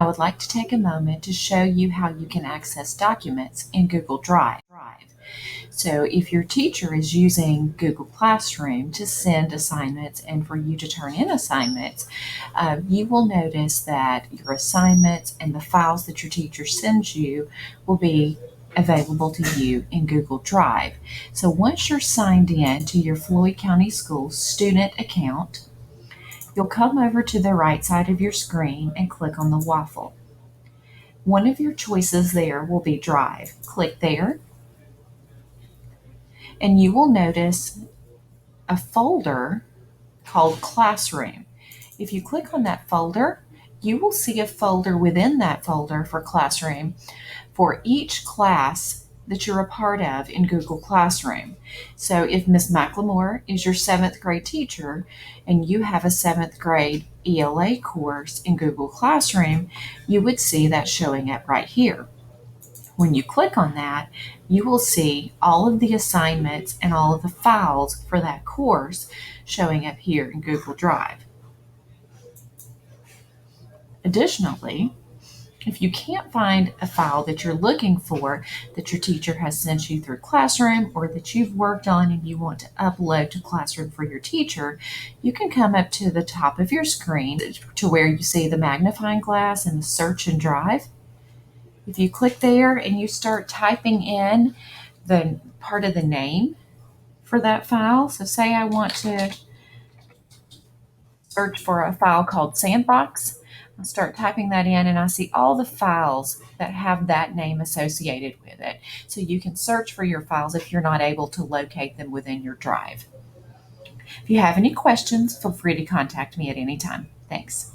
I would like to take a moment to show you how you can access documents in Google Drive. So if your teacher is using Google Classroom to send assignments and for you to turn in assignments, you will notice that your assignments and the files that your teacher sends you will be available to you in Google Drive. So once you're signed in to your Floyd County Schools student account, you'll come over to the right side of your screen and click on the waffle. One of your choices there will be Drive. Click there, and you will notice a folder called Classroom. If you click on that folder, you will see a folder within that folder for Classroom for each class that you're a part of in Google Classroom. So if Ms. McLemore is your 7th grade teacher and you have a 7th grade ELA course in Google Classroom, you would see that showing up right here. When you click on that, you will see all of the assignments and all of the files for that course showing up here in Google Drive. Additionally, if you can't find a file that you're looking for that your teacher has sent you through Classroom or that you've worked on and you want to upload to Classroom for your teacher, you can come up to the top of your screen to where you see the magnifying glass and the search and drive. If you click there and you start typing in the part of the name for that file, so say I want to search for a file called Sandbox, I'll start typing that in and I see all the files that have that name associated with it. So you can search for your files if you're not able to locate them within your drive. If you have any questions, feel free to contact me at any time. Thanks.